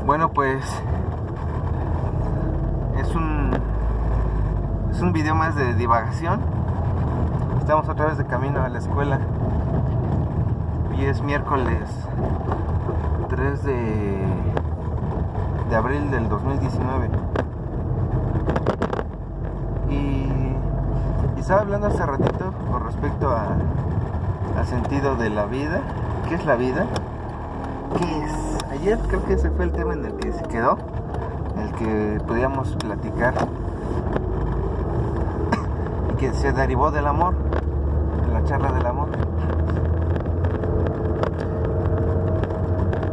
Bueno, pues es un video más de divagación. Estamos otra vez de camino a la escuela. Hoy es miércoles 3 de abril del 2019. Y estaba hablando hace ratito con respecto al sentido de la vida. ¿Qué es la vida? ¿Qué es? Ayer creo que ese fue el tema en el que se quedó, en el que podíamos platicar y que se derivó del amor, de la charla del amor.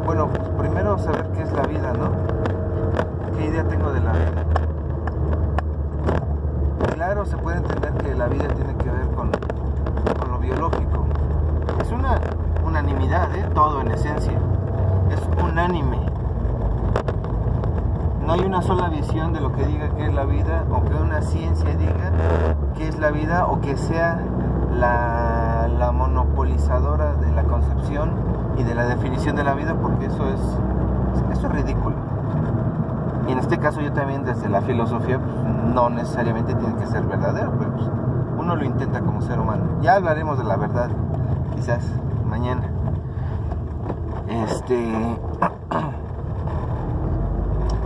Bueno, pues primero saber qué es la vida, ¿no? ¿Qué idea tengo de la vida? Claro, se puede entender que la vida tiene que ver con lo biológico. Es una unanimidad, todo en esencia. Es unánime. No hay una sola visión de lo que diga que es la vida, o que una ciencia diga que es la vida, o que sea la monopolizadora de la concepción y de la definición de la vida, porque eso es ridículo. Y en este caso yo también desde la filosofía, pues, no necesariamente tiene que ser verdadero, pero pues, uno lo intenta como ser humano. Ya hablaremos de la verdad, quizás mañana.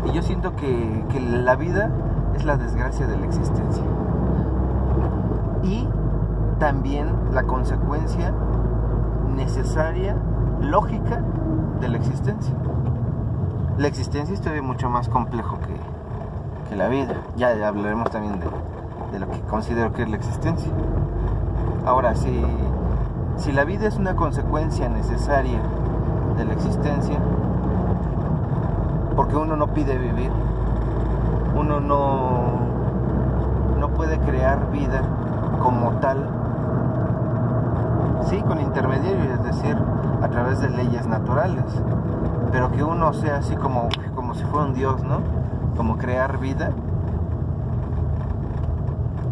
Y yo siento que la vida es la desgracia de la existencia. Y también la consecuencia necesaria, lógica de la existencia. La existencia es todavía mucho más complejo que la vida. Ya hablaremos también de lo que considero que es la existencia. Ahora, si la vida es una consecuencia necesaria de la existencia, porque uno no pide vivir, uno no puede crear vida como tal, sí, con intermediario, es decir, a través de leyes naturales, pero que uno sea así como si fuera un dios, ¿no? Como crear vida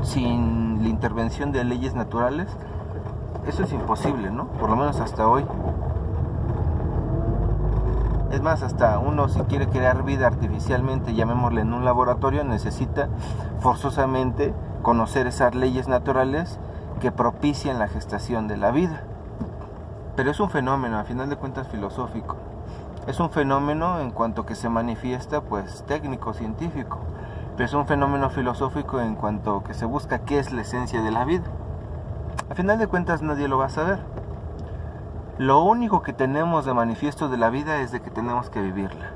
sin la intervención de leyes naturales, eso es imposible, ¿no? Por lo menos hasta hoy. Es más, hasta uno, si quiere crear vida artificialmente, llamémosle en un laboratorio, necesita forzosamente conocer esas leyes naturales que propician la gestación de la vida. Pero es un fenómeno, a final de cuentas, filosófico. Es un fenómeno en cuanto que se manifiesta, pues, técnico, científico. Pero es un fenómeno filosófico en cuanto que se busca qué es la esencia de la vida. A final de cuentas, nadie lo va a saber. Lo único que tenemos de manifiesto de la vida es de que tenemos que vivirla.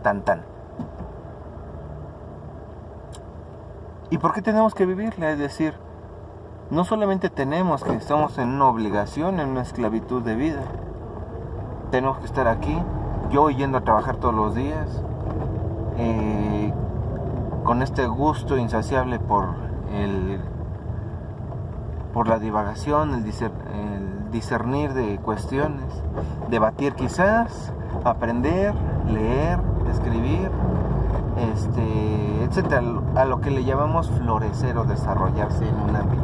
Tan tan. ¿Y por qué tenemos que vivirla? Es decir, no solamente tenemos que estamos en una obligación, en una esclavitud de vida. Tenemos que estar aquí, yo yendo a trabajar todos los días, con este gusto insaciable por la divagación, el discernir de cuestiones, debatir quizás, aprender, leer, escribir, etcétera, a lo que le llamamos florecer o desarrollarse en un ámbito.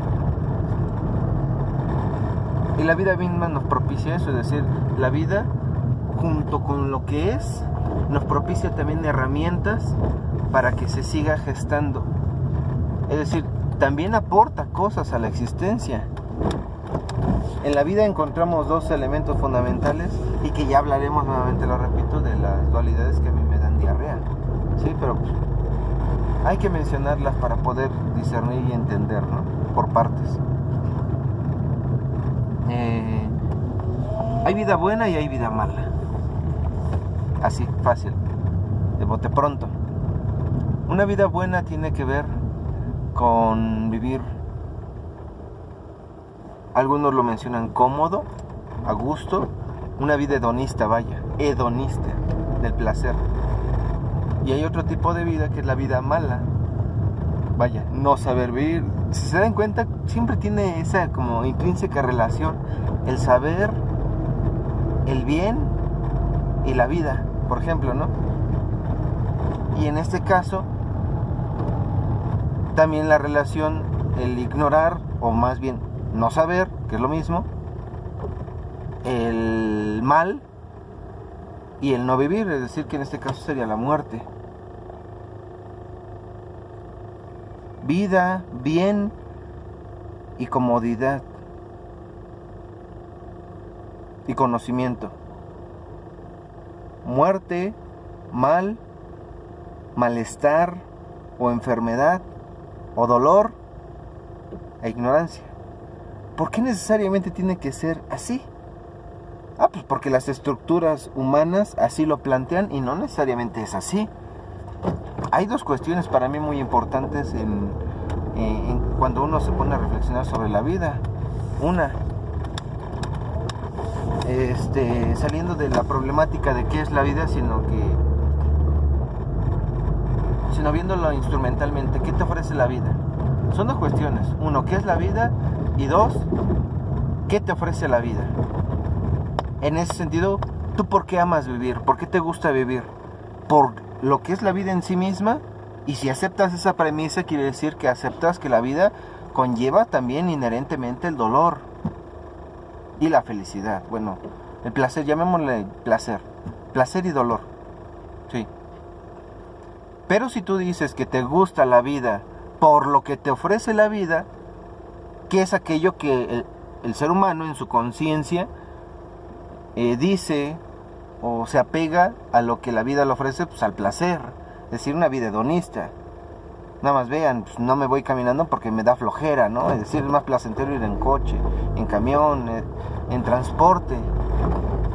Y la vida misma nos propicia eso, es decir, la vida, junto con lo que es, nos propicia también herramientas para que se siga gestando. Es decir, también aporta cosas a la existencia. En la vida encontramos dos elementos fundamentales y que ya hablaremos, nuevamente lo repito, de las dualidades que a mí me dan diarrea. Sí, pero pues, hay que mencionarlas para poder discernir y entender, ¿no? Por partes. Hay vida buena y hay vida mala. Así, fácil, de bote pronto. Una vida buena tiene que ver con vivir, algunos lo mencionan cómodo, a gusto, una vida hedonista, hedonista, del placer. Y hay otro tipo de vida que es la vida mala, no saber vivir. Si se dan cuenta, siempre tiene esa como intrínseca relación, el saber, el bien y la vida, por ejemplo, ¿no? Y en este caso, también la relación, el ignorar, o más bien no saber, que es lo mismo, el mal y el no vivir, es decir, que en este caso sería la muerte. Vida, bien y comodidad y conocimiento. Muerte, mal, malestar o enfermedad o dolor e ignorancia. ¿Por qué necesariamente tiene que ser así? Pues porque las estructuras humanas así lo plantean y no necesariamente es así. Hay dos cuestiones para mí muy importantes cuando uno se pone a reflexionar sobre la vida. Una, saliendo de la problemática de qué es la vida, sino viéndolo instrumentalmente, ¿qué te ofrece la vida? Son dos cuestiones. Uno, ¿qué es la vida? Y dos, ¿qué te ofrece la vida? En ese sentido, ¿tú por qué amas vivir? ¿Por qué te gusta vivir? ¿Por lo que es la vida en sí misma? Y si aceptas esa premisa, quiere decir que aceptas que la vida conlleva también inherentemente el dolor y la felicidad. Bueno, el placer, llamémosle placer y dolor. Sí. Pero si tú dices que te gusta la vida por lo que te ofrece la vida, ¿qué es aquello que el ser humano en su conciencia dice o se apega a lo que la vida le ofrece? Pues al placer, es decir, una vida hedonista. Nada más vean, pues no me voy caminando porque me da flojera, ¿no? Es decir, es más placentero ir en coche, en camión, en transporte,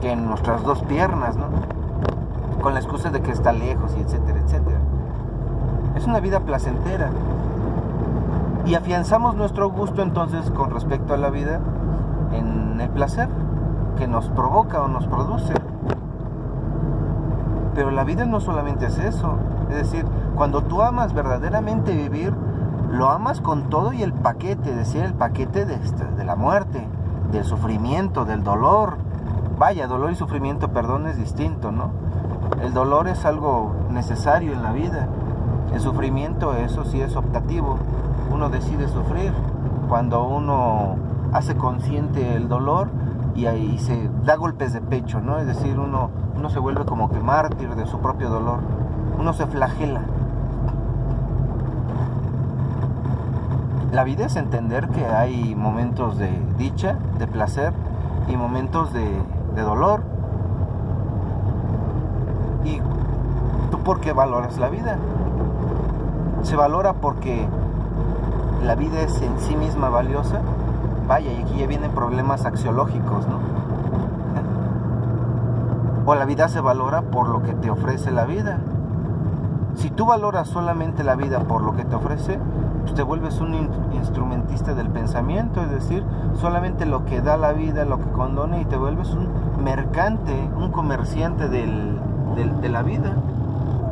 que en nuestras dos piernas, ¿no? Con la excusa de que está lejos y etcétera, etcétera. Es una vida placentera. Y afianzamos nuestro gusto entonces con respecto a la vida en el placer que nos provoca o nos produce. Pero la vida no solamente es eso. Es decir, cuando tú amas verdaderamente vivir, lo amas con todo y el paquete, es decir, el paquete de la muerte, del sufrimiento, del dolor. Vaya, dolor y sufrimiento, perdón, es distinto, ¿no? El dolor es algo necesario en la vida. El sufrimiento, eso sí es optativo. Uno decide sufrir cuando uno hace consciente el dolor y ahí se da golpes de pecho, ¿no? Es decir, uno se vuelve como que mártir de su propio dolor. Uno se flagela. La vida es entender que hay momentos de dicha, de placer y momentos de dolor. ¿Y tú por qué valoras la vida? Se valora porque la vida es en sí misma valiosa. Vaya, y aquí ya vienen problemas axiológicos, ¿no? O la vida se valora por lo que te ofrece la vida. Si tú valoras solamente la vida por lo que te ofrece, pues te vuelves un instrumentista del pensamiento, es decir, solamente lo que da la vida, lo que condone, y te vuelves un mercante, un comerciante de la vida.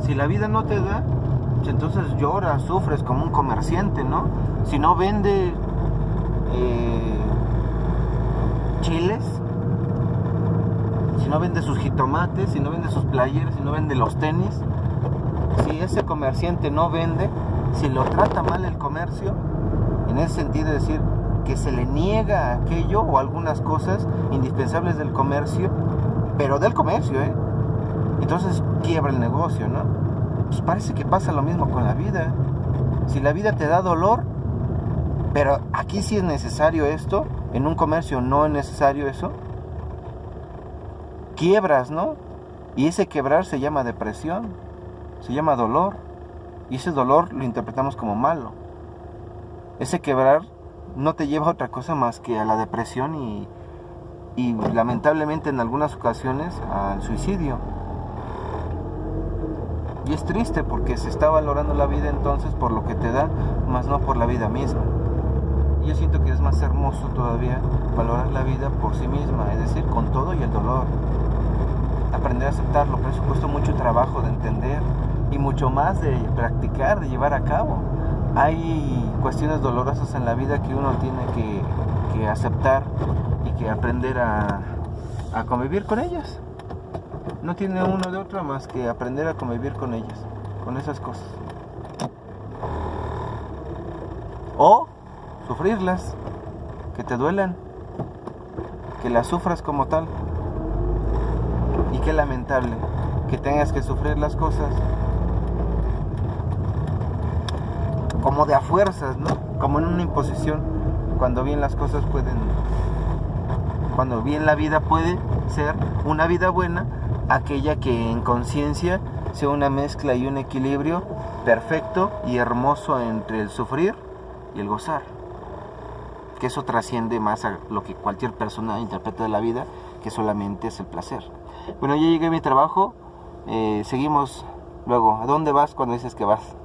Si la vida no te da, pues entonces lloras, sufres como un comerciante, ¿no? Si no vende chiles, si no vende sus jitomates, si no vende sus playeras, si no vende los tenis, si ese comerciante no vende, si lo trata mal el comercio, en ese sentido es decir, que se le niega aquello o algunas cosas indispensables del comercio, pero del comercio, entonces quiebra el negocio, ¿no? Pues parece que pasa lo mismo con la vida. Si la vida te da dolor, pero aquí sí es necesario esto, en un comercio no es necesario eso, quiebras, ¿no? Y ese quebrar se llama depresión, se llama dolor, y ese dolor lo interpretamos como malo. Ese quebrar no te lleva a otra cosa más que a la depresión y lamentablemente en algunas ocasiones al suicidio. Y es triste porque se está valorando la vida entonces por lo que te da, más no por la vida misma. Y yo siento que es más hermoso todavía valorar la vida por sí misma, es decir, con todo y el dolor. Aprender a aceptarlo, pero eso cuesta mucho trabajo de entender y mucho más de practicar, de llevar a cabo. Hay cuestiones dolorosas en la vida que uno tiene que aceptar y que aprender a convivir con ellas. No tiene uno de otra más que aprender a convivir con ellas, con esas cosas. O sufrirlas, que te duelan, que las sufras como tal. Y qué lamentable que tengas que sufrir las cosas como de a fuerzas, ¿no? Como en una imposición, cuando bien las cosas pueden, cuando bien la vida puede ser una vida buena, aquella que en conciencia sea una mezcla y un equilibrio perfecto y hermoso entre el sufrir y el gozar, que eso trasciende más a lo que cualquier persona interpreta de la vida, que solamente es el placer. Bueno, ya llegué a mi trabajo, seguimos luego. ¿A dónde vas cuando dices que vas?